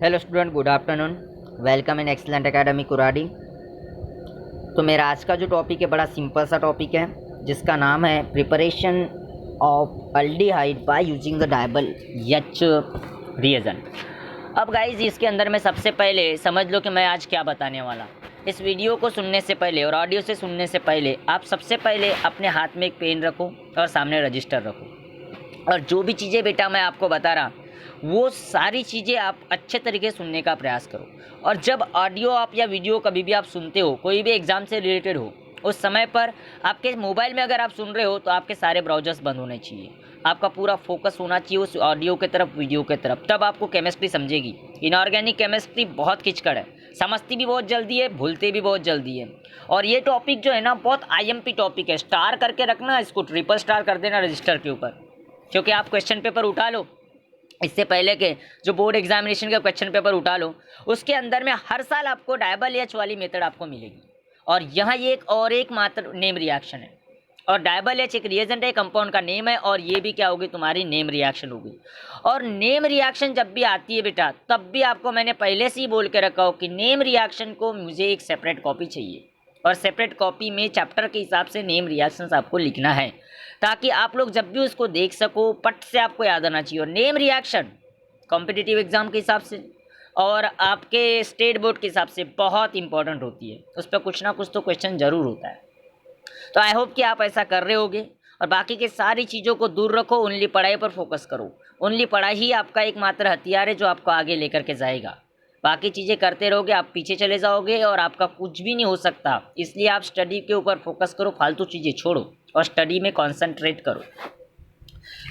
Hello student, good afternoon. Welcome in excellent academy Kuradi. तो मेरा आज का जो टॉपिक है बड़ा सिंपल सा टॉपिक है, जिसका नाम है preparation of aldehyde by using the dyeable H reagent. अब गाइज इसके अंदर में सबसे पहले समझ लो कि मैं आज क्या बताने वाला। इस वीडियो को सुनने से पहले और ऑडियो से सुनने से पहले आप सबसे पहले अपने हाथ में एक पेन रखो और सामने रजिस्टर रखो, और जो भी चीज़ें बेटा मैं आपको बता रहा वो सारी चीज़ें आप अच्छे तरीके से सुनने का प्रयास करो। और जब ऑडियो आप या वीडियो कभी भी आप सुनते हो, कोई भी एग्ज़ाम से रिलेटेड हो, उस समय पर आपके मोबाइल में अगर आप सुन रहे हो तो आपके सारे ब्राउजर्स बंद होने चाहिए। आपका पूरा फोकस होना चाहिए उस ऑडियो की तरफ, वीडियो की तरफ, तब आपको केमिस्ट्री समझेगी। इनऑर्गेनिक केमिस्ट्री बहुत कीचकड़ है, समझती भी बहुत जल्दी है, भूलते भी बहुत जल्दी है। और ये टॉपिक जो है ना बहुत IMP टॉपिक है। स्टार करके रखना, इसको ट्रिपल स्टार कर देना रजिस्टर के ऊपर, क्योंकि आप क्वेश्चन पेपर उठा लो, इससे पहले के जो बोर्ड एग्जामिनेशन का क्वेश्चन पेपर उठा लो, उसके अंदर में हर साल आपको डायबल एच वाली मेथड आपको मिलेगी। और यहाँ ये एक मात्र नेम रिएक्शन है, और डायबल एच एक रिएजेंट है, कंपाउंड का नेम है, और ये भी क्या होगी तुम्हारी नेम रिएक्शन होगी। और नेम रिएक्शन जब भी आती है बेटा, तब भी आपको मैंने पहले से ही बोल के रखा हो कि नेम रिएक्शन को मुझे एक सेपरेट कॉपी चाहिए, और सेपरेट कॉपी में चैप्टर के हिसाब से नेम रिएक्शंस आपको लिखना है, ताकि आप लोग जब भी उसको देख सको पट से आपको याद आना चाहिए। और नेम रिएक्शन कॉम्पिटिटिव एग्जाम के हिसाब से और आपके स्टेट बोर्ड के हिसाब से बहुत इंपॉर्टेंट होती है, उस पर कुछ ना कुछ तो क्वेश्चन जरूर होता है। तो आई होप कि आप ऐसा कर रहे होगे, और बाकी के सारी चीज़ों को दूर रखो, ओनली पढ़ाई पर फोकस करो। ओनली पढ़ाई ही आपका एकमात्र हथियार है जो आपको आगे लेकर के जाएगा। बाकी चीज़ें करते रहोगे आप पीछे चले जाओगे और आपका कुछ भी नहीं हो सकता। इसलिए आप स्टडी के ऊपर फोकस करो, फालतू चीज़ें छोड़ो और स्टडी में कॉन्सेंट्रेट करो।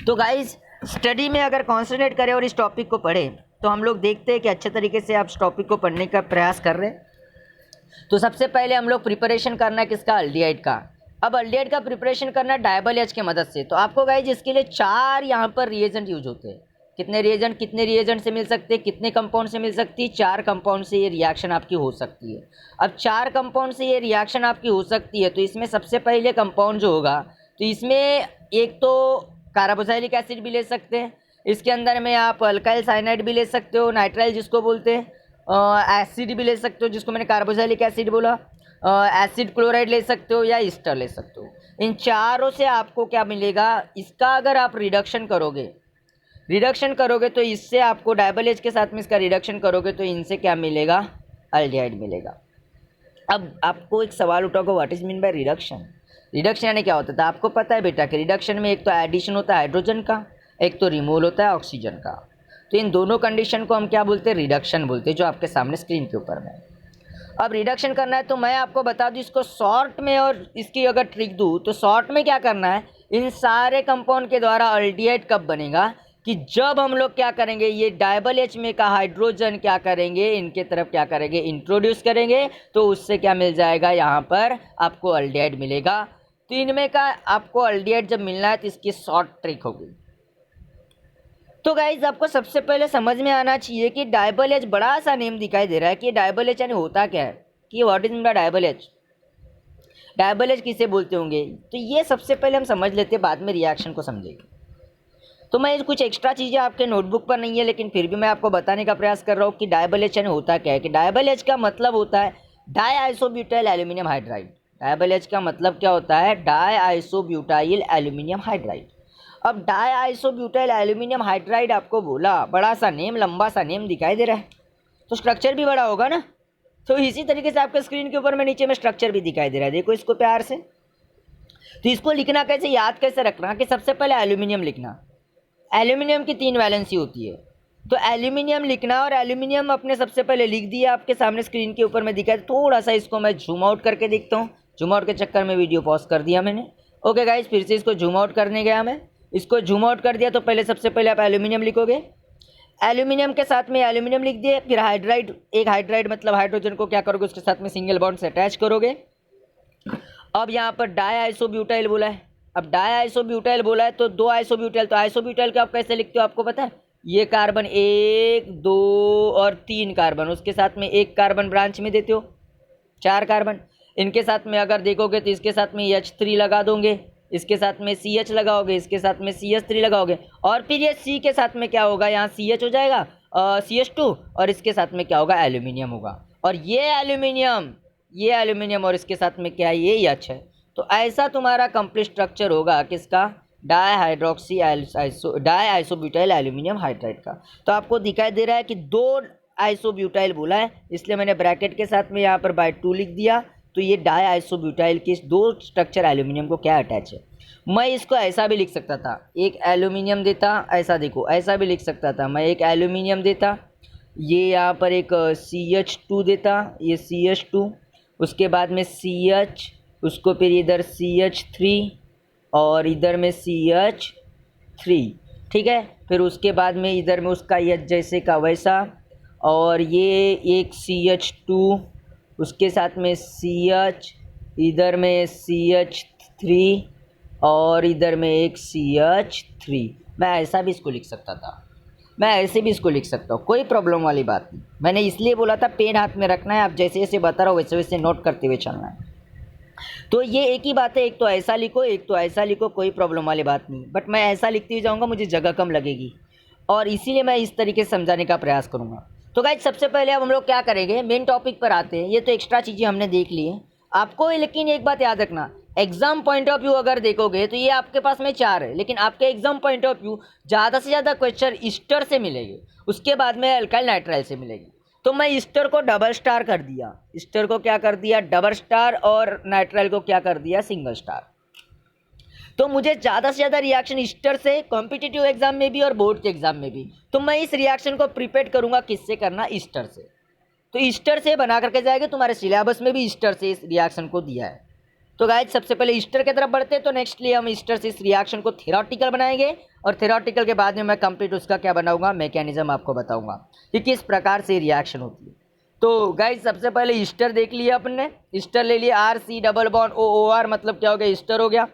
तो गाइज स्टडी में अगर कॉन्सेंट्रेट करें और इस टॉपिक को पढ़ें, तो हम लोग देखते हैं कि अच्छे तरीके से आप इस टॉपिक को पढ़ने का प्रयास कर रहे हैं। तो सबसे पहले हम लोग प्रिपरेशन करना है किसका, अल्डिहाइड का। अब अल्डिहाइड का प्रिपरेशन करना है डायबल एच की मदद से। तो आपको गाइज इसके लिए 4 यहाँ पर रिएजेंट यूज होते हैं। कितने रिएजेंट से मिल सकते हैं, कितने कंपाउंड से मिल सकती है? 4 कंपाउंड से ये रिएक्शन आपकी हो सकती है। अब 4 कंपाउंड से ये रिएक्शन आपकी हो सकती है, तो इसमें सबसे पहले कंपाउंड जो होगा, तो इसमें एक तो कार्बोक्सिलिक एसिड भी ले सकते हैं, इसके अंदर में आप अल्काइल साइनाइड भी ले सकते हो, नाइट्राइल जिसको बोलते हैं, एसिड भी ले सकते हो जिसको मैंने कार्बोक्सिलिक एसिड बोला, एसिड क्लोराइड ले सकते हो या ईस्टर ले सकते हो। इन चारों से आपको क्या मिलेगा, इसका अगर आप रिडक्शन करोगे तो इससे आपको डायबल एच के साथ में इसका रिडक्शन करोगे तो इनसे क्या मिलेगा, अल्डिहाइड मिलेगा। अब आपको एक सवाल उठाओगे, what is mean by reduction? Reduction यानी क्या होता है? तो आपको पता है बेटा कि रिडक्शन में एक तो एडिशन होता है हाइड्रोजन का, एक तो रिमूवल होता है ऑक्सीजन का। तो इन दोनों कंडीशन को हम क्या बोलते हैं, रिडक्शन बोलते हैं, जो आपके सामने स्क्रीन के ऊपर में। अब रिडक्शन करना है तो मैं आपको बता दूं इसको शॉर्ट में, और इसकी अगर ट्रिक दूं तो शॉर्ट में क्या करना है, इन सारे कंपाउंड के द्वारा अल्डिहाइड कब बनेगा कि जब हम लोग क्या करेंगे, ये डायबल एच में का हाइड्रोजन क्या करेंगे, इनके तरफ क्या करेंगे, इंट्रोड्यूस करेंगे, तो उससे क्या मिल जाएगा, यहाँ पर आपको अल्डिहाइड मिलेगा। तो इनमें का आपको अल्डिहाइड जब मिलना है तो इसकी शॉर्ट ट्रिक होगी। तो गाइज आपको सबसे पहले समझ में आना चाहिए कि डायबल एच बड़ा सा नेम दिखाई दे रहा है कि डायबल एच यानी होता क्या है, कि what is mean bye dyeable H, dyeable H किसे बोलते होंगे। तो ये सबसे पहले हम समझ लेते हैं, बाद में रिएक्शन को समझेंगे। तो मैं कुछ एक्स्ट्रा चीज़ें आपके नोटबुक पर नहीं है, लेकिन फिर भी मैं आपको बताने का प्रयास कर रहा हूँ कि डायबल एच यानी होता क्या है। कि डायबल एच का मतलब होता है die isobutyl aluminium hydride. Dyeable H का मतलब क्या होता है, डाई आइसोब्यूटाइल एल्यूमिनियम हाइड्राइड। अब डाई आइसोब्यूटाइल एल्यूमिनियम हाइड्राइड आपको बोला, बड़ा सा नेम, लंबा सा नेम दिखाई दे रहा है, तो स्ट्रक्चर भी बड़ा होगा ना। तो इसी तरीके से आपके स्क्रीन के ऊपर में नीचे में स्ट्रक्चर भी दिखाई दे रहा है, देखो इसको प्यार से। तो इसको लिखना कैसे, याद कैसे रखना कि सबसे पहले एल्यूमिनियम लिखना। एल्यूमिनियम की 3 वैलेंसी होती है, तो एल्यूमिनियम लिखना, और एल्यूमिनियम अपने सबसे पहले लिख दिया आपके सामने स्क्रीन के ऊपर में दिखा। थोड़ा सा इसको मैं जूम आउट करके देखता हूँ, जूम आउट के चक्कर में वीडियो पॉज कर दिया मैंने। ओके गाइज, फिर से इसको जूम आउट करने गया मैं, इसको जूम आउट कर दिया। तो पहले सबसे पहले आप एल्यूमिनियम लिखोगे, एल्यूमिनियम के साथ में एल्यूमिनियम लिख दिए, फिर हाइड्राइड, एक हाइड्राइड मतलब हाइड्रोजन को क्या करोगे, उसके साथ में सिंगल बॉन्ड से अटैच करोगे। अब यहाँ पर डाई आइसोब्यूटाइल बोला है, अब डाई आइसोब्यूटाइल बोला है तो 2 आइसोब्यूटाइल, तो आइसोब्यूटाइल को आप कैसे लिखते हो आपको पता है, ये कार्बन 1 2 और 3 कार्बन, उसके साथ में एक कार्बन ब्रांच में देते हो, 4 कार्बन। इनके साथ में अगर देखोगे तो इसके साथ में H3 लगा दोगे, इसके साथ में CH लगाओगे, इसके साथ में CH3 लगाओगे, और फिर ये C के साथ में क्या होगा, यहाँ CH हो जाएगा, CH2 और इसके साथ में क्या होगा, एल्यूमिनियम होगा। और ये एल्यूमिनियम और इसके साथ में क्या है, ये H है। तो ऐसा तुम्हारा कंप्लीट स्ट्रक्चर होगा किसका, डाई आइसोब्यूटाइल एल्यूमिनियम हाइड्राइड का। तो आपको दिखाई दे रहा है कि 2 आइसोब्यूटाइल बोला है, इसलिए मैंने ब्रैकेट के साथ में यहाँ पर बाय 2 लिख दिया। तो ये डाई आइसोब्यूटाइल के 2 स्ट्रक्चर एल्यूमिनियम को क्या अटैच है। मैं इसको ऐसा भी लिख सकता था, एक एल्यूमिनियम देता, ऐसा देखो, ऐसा भी लिख सकता था मैं, एक एल्यूमिनियम देता, ये यहाँ पर एक CH2 देता, ये CH2, उसके बाद में CH, उसको फिर इधर CH3 और इधर में CH3, ठीक है। फिर उसके बाद में इधर में उसका H जैसे का वैसा, और ये एक CH2, उसके साथ में CH, इधर में CH3 और इधर में एक CH3। मैं ऐसा भी इसको लिख सकता था, मैं ऐसे भी इसको लिख सकता हूँ, कोई प्रॉब्लम वाली बात नहीं। मैंने इसलिए बोला था पेन हाथ में रखना है, आप जैसे जैसे बता रहा हो वैसे वैसे नोट करते हुए चलना है। तो ये एक ही बात है, एक तो ऐसा लिखो, एक तो ऐसा लिखो, कोई प्रॉब्लम वाली बात नहीं। बट मैं ऐसा लिखते ही जाऊँगा, मुझे जगह कम लगेगी, और इसीलिए मैं इस तरीके से समझाने का प्रयास करूँगा। तो गाइस सबसे पहले अब हम लोग क्या करेंगे, मेन टॉपिक पर आते हैं। ये तो एक्स्ट्रा चीज़ें हमने देख ली है आपको, लेकिन एक बात याद रखना, एग्जाम पॉइंट ऑफ व्यू अगर देखोगे तो ये आपके पास में 4 है, लेकिन आपके एग्जाम पॉइंट ऑफ व्यू ज़्यादा से ज़्यादा क्वेश्चन ईस्टर से मिलेंगे, उसके बाद में अल्काइल नाइट्राइल से मिलेगी। तो मैं ईस्टर को डबल स्टार कर दिया, ईस्टर को क्या कर दिया, डबल स्टार, और नाइट्राइल को क्या कर दिया, सिंगल स्टार। तो मुझे ज़्यादा से ज़्यादा रिएक्शन ईस्टर से कॉम्पिटिटिव एग्जाम में भी और बोर्ड के एग्जाम में भी, तो मैं इस रिएक्शन को प्रिपेयर करूँगा किससे करना, ईस्टर से। तो ईस्टर से बना करके जाएगा, तुम्हारे सिलेबस में भी ईस्टर से इस रिएक्शन को दिया है। तो गाइज सबसे पहले ईस्टर की तरफ बढ़ते हैं। तो नेक्स्टली हम ईस्टर से इस रिएक्शन को थ्योरेटिकल बनाएंगे, और थ्योरेटिकल के बाद में मैं कंप्लीट उसका क्या बनाऊंगा, मैकेनिज्म आपको बताऊंगा कि किस प्रकार से रिएक्शन होती है। तो गाइज सबसे पहले ईस्टर देख लिया अपन ने, ईस्टर ले लिया, RC डबल बॉन्ड OOR, मतलब क्या हो गया, ईस्टर हो गया।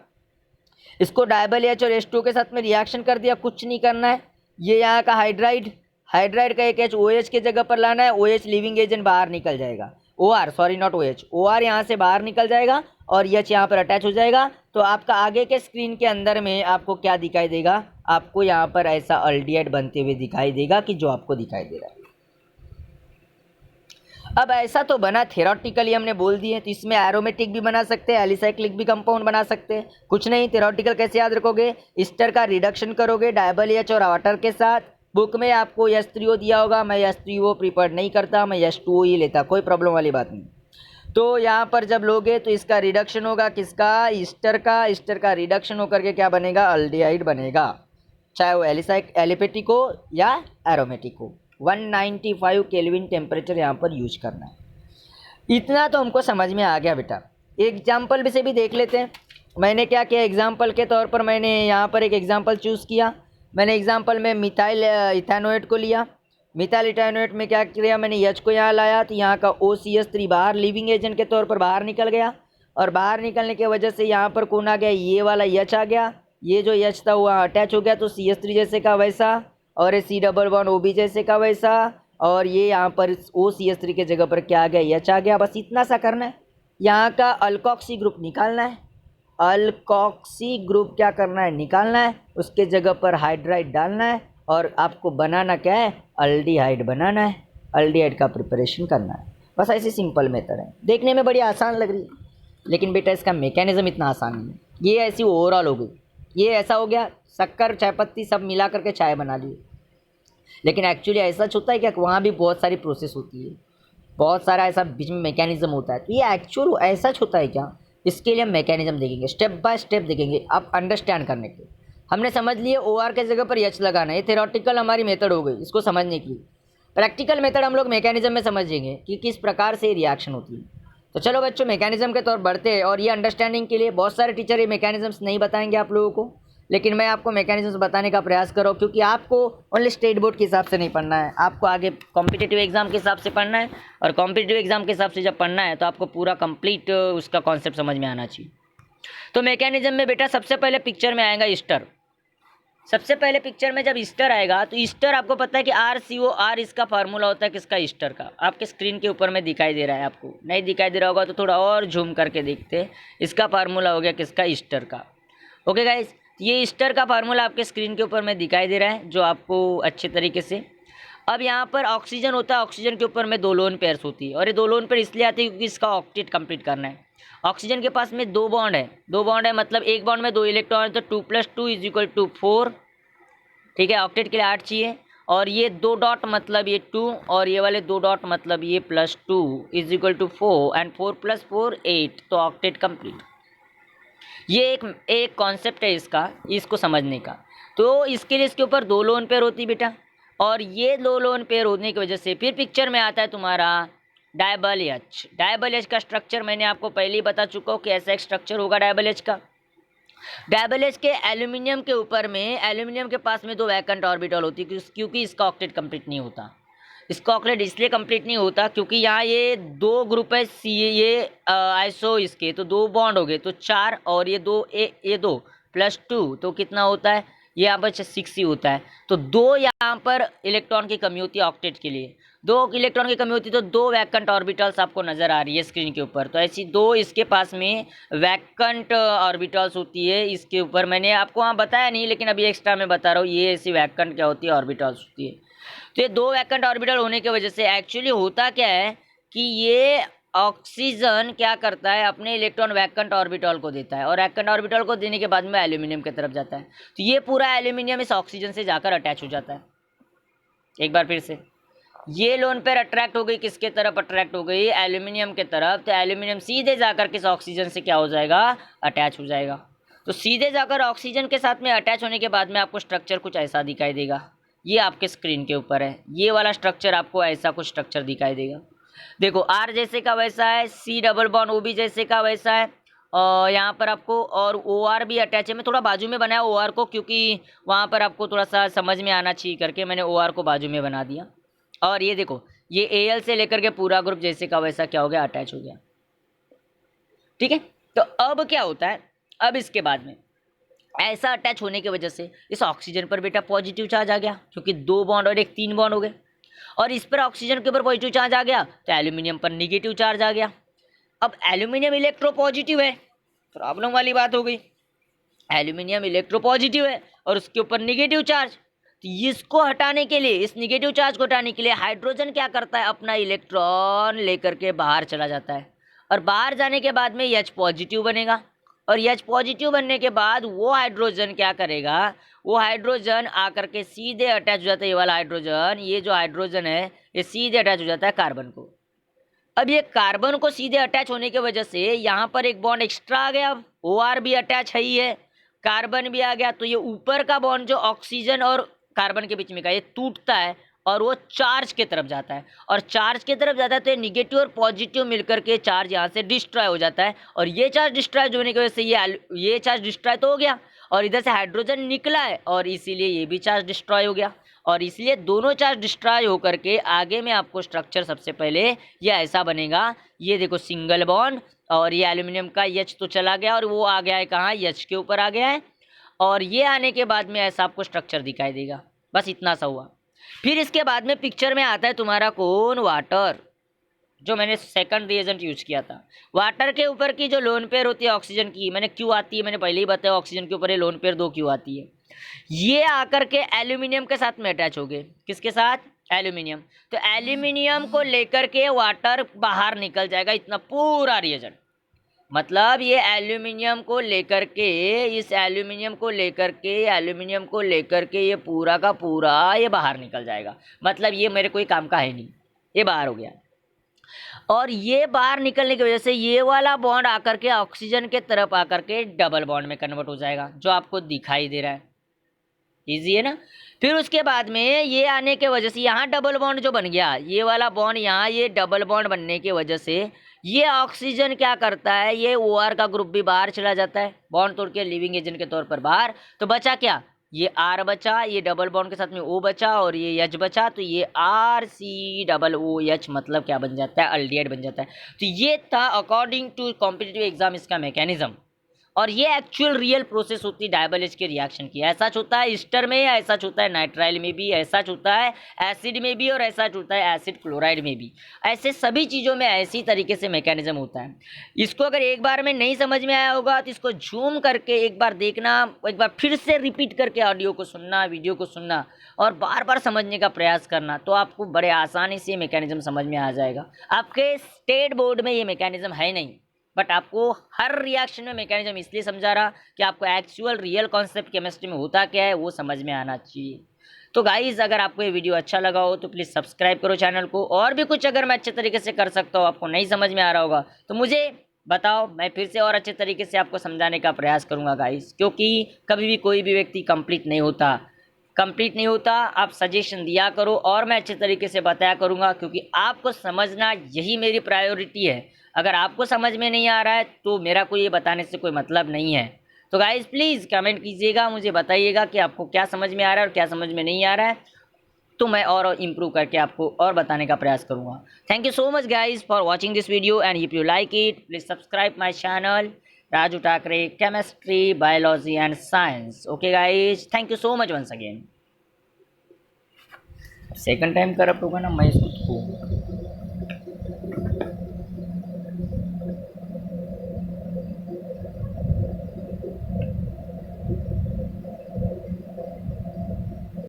इसको डायबल H और H2 के साथ में रिएक्शन कर दिया, कुछ नहीं करना है। ये यहाँ का हाइड्राइड, हाइड्राइड का एक H OH के जगह पर लाना है, OH लिविंग एजेंट बाहर निकल जाएगा, OR sorry not OH, OR यहाँ से बाहर निकल जाएगा और H यहाँ पर अटैच हो जाएगा। तो आपका आगे के स्क्रीन के अंदर में आपको क्या दिखाई देगा, आपको यहाँ पर ऐसा अल्डिहाइड बनते हुए दिखाई देगा कि जो आपको दिखाई दे रहा है। अब ऐसा तो बना, थ्योरेटिकली हमने बोल दिए, तो इसमें एरोमेटिक भी बना सकते हैं, एलिसाइक्लिक भी कंपाउंड बना सकते हैं। कुछ नहीं, थ्योरेटिकल कैसे याद रखोगे, ईस्टर का रिडक्शन करोगे डायबल H और वाटर के साथ। बुक में आपको H3O दिया होगा, मैं H3O प्रिफर नहीं करता, मैं H2O ही लेता, कोई प्रॉब्लम वाली बात नहीं। तो यहाँ पर जब लोगे तो इसका रिडक्शन होगा किसका, ईस्टर का, ईस्टर का रिडक्शन होकर के क्या बनेगा, अल्डिहाइड बनेगा, चाहे वो एलिपेटिक हो या एरोमेटिक हो। 195 केल्विन टेम्परेचर यहाँ पर यूज करना है। इतना तो हमको समझ में आ गया बेटा। एग्जाम्पल भी से भी देख लेते हैं। मैंने क्या किया, एग्जाम्पल के तौर पर मैंने यहाँ पर एक एग्जाम्पल चूज़ किया। मैंने एग्जाम्पल में मिथाइल इथेनोएट को लिया। मिथाइल इथेनोएट में क्या किया, मैंने H को यहाँ लाया, तो यहाँ का OCH3 बाहर लिविंग एजेंट के तौर पर बाहर निकल गया, और बाहर निकलने की वजह से यहाँ पर कौन आ गया, ये वाला H आ गया। ये जो H था वो अटैच हो गया, तो CH3 जैसे का वैसा, और ये C डबल बॉन्ड OB जैसे का वैसा, और ये यहाँ पर OCH3 के जगह पर क्या आ गया, H आ गया। बस इतना सा करना है। यहाँ का अल्कोक्सी ग्रुप निकालना है, अल्कोक्सी ग्रुप क्या करना है, निकालना है, उसके जगह पर हाइड्राइड डालना है, और आपको बनाना क्या है, अल्डिहाइड बनाना है, अल्डिहाइड का प्रिपरेशन करना है। बस ऐसी सिंपल मेथड है, देखने में बड़ी आसान लग रही है, लेकिन बेटा इसका मैकेनिज्म इतना आसान नहीं है। ये ऐसी ओवरऑल हो गई, ये ऐसा हो गया, शक्कर चाय पत्ती सब मिला करके चाय बना ली, लेकिन एक्चुअली ऐसा होता है क्या, वहाँ भी बहुत सारी प्रोसेस होती है, बहुत सारा ऐसा बीच में मैकेनिज्म होता है। तो ये एक्चुअल ऐसा होता है क्या, इसके लिए हम मैकेनिज्म देखेंगे, स्टेप बाय स्टेप देखेंगे, आप अंडरस्टैंड करने के। हमने समझ लिए OR के जगह पर H लगाना है, ये थ्योरेटिकल हमारी मेथड हो गई इसको समझने की। प्रैक्टिकल मेथड हम लोग मैकेनिज्म में समझेंगे कि किस प्रकार से रिएक्शन होती है। तो चलो बच्चों मैकेनिज्म के तौर बढ़ते हैं, और ये अंडरस्टैंडिंग के लिए बहुत सारे टीचर ये मैकेनिज्म्स नहीं बताएंगे आप लोगों को, लेकिन मैं आपको मैकेनिज्म्स बताने का प्रयास करो, क्योंकि आपको ओनली स्टेट बोर्ड के हिसाब से नहीं पढ़ना है, आपको आगे कॉम्पिटिटिव एग्जाम के हिसाब से पढ़ना है, और कॉम्पिटिटिव एग्जाम के हिसाब से जब पढ़ना है तो आपको पूरा कंप्लीट उसका कॉन्सेप्ट समझ में आना चाहिए। तो मैकेनिज्म में बेटा सबसे पहले पिक्चर में आएगा ईस्टर। सबसे पहले पिक्चर में जब ईस्टर आएगा, तो ईस्टर आपको पता है कि RCOR इसका फार्मूला होता है किसका, ईस्टर का। आपके स्क्रीन के ऊपर में दिखाई दे रहा है, आपको नहीं दिखाई दे रहा होगा तो थोड़ा और झूम करके देखते हैं। इसका फार्मूला हो गया किसका, ईस्टर का। ओके गाइस, ये ईस्टर का फार्मूला आपके स्क्रीन के ऊपर में दिखाई दे रहा है, जो आपको अच्छे तरीके से अब यहाँ पर ऑक्सीजन होता है, ऑक्सीजन के ऊपर में 2 लोन पेयर्स होती है, और ये 2 लोन पेयर इसलिए आती है क्योंकि इसका ऑक्टेट कंप्लीट करना है। ऑक्सीजन के पास में 2 बॉन्ड है, 2 बॉन्ड है मतलब एक बॉन्ड में 2 इलेक्ट्रॉन है, तो 2 + 2 = 4, ठीक है। ऑक्टेट के लिए 8 चाहिए, और ये 2 डॉट मतलब ये 2, और ये वाले 2 डॉट मतलब ये +2 = 4, एंड 4 + 4 8, तो ऑक्टेट कंप्लीट। ये एक कॉन्सेप्ट है इसका, इसको समझने का। तो इसके लिए इसके ऊपर 2 लोन पेयर होती बेटा, और ये 2 लोन पेयर होने की वजह से फिर पिक्चर में आता है तुम्हारा डायबल एच। डायबल एच का स्ट्रक्चर मैंने आपको पहले ही बता चुका हूँ कि ऐसा एक स्ट्रक्चर होगा डायबल एच का। डायबल एच के एल्यूमिनियम के ऊपर में, एल्यूमिनियम के पास में 2 वैकेंट ऑर्बिटल होती है, क्योंकि इसका ऑक्टेट कंप्लीट नहीं होता। इसका ऑक्टेट इसलिए कंप्लीट नहीं होता क्योंकि यहाँ ये 2 ग्रुप है, सी ये आइसो इसके, तो 2 बॉन्ड हो गए तो 4, और ये 2 ये 2 + 2 तो कितना होता है, ये यहाँ पर 6 ही होता है। तो 2 यहाँ पर इलेक्ट्रॉन की कमी होती है ऑक्टेट के लिए, 2 इलेक्ट्रॉन की कमी होती है, तो 2 वैकेंट ऑर्बिटल्स आपको नजर आ रही है स्क्रीन के ऊपर। तो ऐसी 2 इसके पास में वैकेंट ऑर्बिटल्स होती है इसके ऊपर। मैंने आपको वहाँ बताया नहीं, लेकिन अभी एक्स्ट्रा मैं बता रहा हूँ, ये ऐसी वैकेंट क्या होती है, ऑर्बिटल्स होती है। तो ये 2 वैकेंट ऑर्बिटल होने की वजह से एक्चुअली होता क्या है कि ये ऑक्सीजन क्या करता है, अपने इलेक्ट्रॉन वैकेंट ऑर्बिटल को देता है, और वैकेंट ऑर्बिटल को देने के बाद में एल्यूमिनियम की तरफ जाता है। तो ये पूरा एल्यूमिनियम इस ऑक्सीजन से जाकर अटैच हो जाता है। एक बार फिर से, ये लोन पेयर अट्रैक्ट हो गई, किसके तरफ अट्रैक्ट हो गई, एल्यूमिनियम के तरफ। तो एल्यूमिनियम सीधे जाकर किस ऑक्सीजन से क्या हो जाएगा, अटैच हो जाएगा। तो सीधे जाकर ऑक्सीजन के साथ में अटैच होने के बाद में आपको स्ट्रक्चर कुछ ऐसा दिखाई देगा। ये आपके स्क्रीन के ऊपर है, ये वाला स्ट्रक्चर आपको ऐसा कुछ स्ट्रक्चर दिखाई देगा। देखो आर जैसे का वैसा है, C double bond O B जैसे का वैसा है, और यहाँ पर आपको और ओ आर भी अटैच है। मैं थोड़ा बाजू में बनाया ओ आर को, क्योंकि वहाँ पर आपको थोड़ा सा समझ में आना चाहिए करके मैंने ओ आर को बाजू में बना दिया। और ये देखो, ये ए एल से लेकर के पूरा ग्रुप जैसे का वैसा क्या हो गया, अटैच हो गया, ठीक है। तो अब क्या होता है, अब इसके बाद में ऐसा अटैच होने की वजह से इस ऑक्सीजन पर बेटा पॉजिटिव चार्ज आ गया, क्योंकि 2 बॉन्ड और एक 3 बॉन्ड हो गए, और इस पर ऑक्सीजन के ऊपर पॉजिटिव चार्ज आ गया, तो एल्यूमिनियम पर निगेटिव चार्ज आ गया। अब एल्यूमिनियम इलेक्ट्रोपॉजिटिव है, प्रॉब्लम वाली बात हो गई। एल्यूमिनियम इलेक्ट्रोपॉजिटिव है और उसके ऊपर निगेटिव चार्ज, तो इसको हटाने के लिए, इस निगेटिव चार्ज को हटाने के लिए हाइड्रोजन क्या करता है, अपना इलेक्ट्रॉन लेकर के बाहर चला जाता है, और बाहर जाने के बाद में H पॉजिटिव बनेगा, और H पॉजिटिव बनने के बाद वो हाइड्रोजन क्या करेगा, वो हाइड्रोजन आकर के सीधे अटैच हो जाता है, ये वाला हाइड्रोजन, ये जो हाइड्रोजन है ये सीधे अटैच हो जाता है कार्बन को। अब ये कार्बन को सीधे अटैच होने की वजह से यहाँ पर एक बॉन्ड एक्स्ट्रा आ गया, ओ आर भी अटैच है ही है, कार्बन भी आ गया, तो ये ऊपर का बॉन्ड जो ऑक्सीजन और कार्बन के बीच में का, ये टूटता है और वो चार्ज की तरफ जाता है, और चार्ज की तरफ जाता है तो ये निगेटिव और पॉजिटिव मिलकर के चार्ज यहाँ से डिस्ट्रॉय हो जाता है, और ये चार्ज डिस्ट्रॉय होने की वजह से ये चार्ज डिस्ट्रॉय तो हो गया, और इधर से हाइड्रोजन निकला है, और इसीलिए ये भी चार्ज डिस्ट्रॉय हो गया, और इसलिए दोनों चार्ज डिस्ट्रॉय होकर के आगे में आपको स्ट्रक्चर सबसे पहले ये ऐसा बनेगा। ये देखो सिंगल बॉन्ड, और ये एल्यूमिनियम का H तो चला गया और वो आ गया है कहाँ, H के ऊपर आ गया है, और ये आने के बाद में ऐसा आपको स्ट्रक्चर दिखाई देगा। बस इतना सा हुआ। फिर इसके बाद में पिक्चर में आता है तुम्हारा कौन, वाटर, जो मैंने सेकंड रिएजेंट यूज किया था। वाटर के ऊपर की जो लोन पेयर होती है ऑक्सीजन की, मैंने क्यों आती है मैंने पहले ही बताया, ऑक्सीजन के ऊपर ये लोन पेयर 2 क्यों आती है, ये आकर के एल्यूमिनियम के साथ में अटैच हो गए, किसके साथ, एल्यूमिनियम। तो एल्यूमिनियम को लेकर के वाटर बाहर निकल जाएगा, इतना पूरा रिएजेंट, मतलब ये एल्यूमिनियम को लेकर के, इस एल्यूमिनियम को लेकर के, एल्यूमिनियम को लेकर के ये पूरा का पूरा ये बाहर निकल जाएगा, मतलब ये मेरे कोई काम का है नहीं, ये बाहर हो गया। और ये बाहर निकलने की वजह से ये वाला बॉन्ड आकर के ऑक्सीजन के तरफ आकर के डबल बॉन्ड में कन्वर्ट हो जाएगा, जो आपको दिखाई दे रहा है, इजी है ना। फिर उसके बाद में ये आने के वजह से यहाँ डबल बॉन्ड जो बन गया, ये वाला बॉन्ड यहाँ, ये डबल बॉन्ड बनने की वजह से ये ऑक्सीजन क्या करता है, ये OR का ग्रुप भी बाहर चला जाता है, बॉन्ड तोड़ के लिविंग एजेंट के तौर पर बाहर। तो बचा क्या, ये R बचा, ये डबल बॉन्ड के साथ में O बचा, और ये H बचा, तो ये RCOOH मतलब क्या बन जाता है, अल्डिहाइड बन जाता है। तो ये था अकॉर्डिंग टू कॉम्पिटिटिव एग्जाम इसका मैकेनिज्म। और ये एक्चुअल रियल प्रोसेस होती है डायबल के रिएक्शन की। ऐसा होता है ईस्टर में, ऐसा होता है नाइट्राइल में भी, ऐसा होता है एसिड में भी, और ऐसा होता है एसिड क्लोराइड में भी। ऐसे सभी चीज़ों में ऐसी तरीके से मैकेनिज्म होता है। इसको अगर एक बार में नहीं समझ में आया होगा तो इसको जूम करके एक बार देखना, एक बार फिर से रिपीट करके ऑडियो को सुनना, वीडियो को सुनना और बार बार समझने का प्रयास करना, तो आपको बड़े आसानी से ये मैकेनिज्म समझ में आ जाएगा। आपके स्टेट बोर्ड में ये मैकेनिज्म है नहीं, बट आपको हर रिएक्शन में मैकेनिज्म इसलिए समझा रहा कि आपको एक्चुअल रियल कॉन्सेप्ट केमिस्ट्री में होता क्या है वो समझ में आना चाहिए। तो गाइज़, अगर आपको ये वीडियो अच्छा लगा हो तो प्लीज़ सब्सक्राइब करो चैनल को। और भी कुछ अगर मैं अच्छे तरीके से कर सकता हूँ, आपको नहीं समझ में आ रहा होगा तो मुझे बताओ, मैं फिर से और अच्छे तरीके से आपको समझाने का प्रयास करूँगा गाइज़। क्योंकि कभी भी कोई भी व्यक्ति कंप्लीट नहीं होता। आप सजेशन दिया करो और मैं अच्छे तरीके से बताया करूँगा, क्योंकि आपको समझना यही मेरी प्रायोरिटी है। अगर आपको समझ में नहीं आ रहा है तो मेरा कोई ये बताने से कोई मतलब नहीं है। तो गाइज़ प्लीज़ कमेंट कीजिएगा, मुझे बताइएगा कि आपको क्या समझ में आ रहा है और क्या समझ में नहीं आ रहा है, तो मैं और इम्प्रूव करके आपको और बताने का प्रयास करूँगा। Thank you so much guys for watching this video, and if you like it please subscribe my channel Raju Thackeray chemistry, biology and science. Okay guys, thank you so much once again. Second time corrupt होगा ना मैं इसको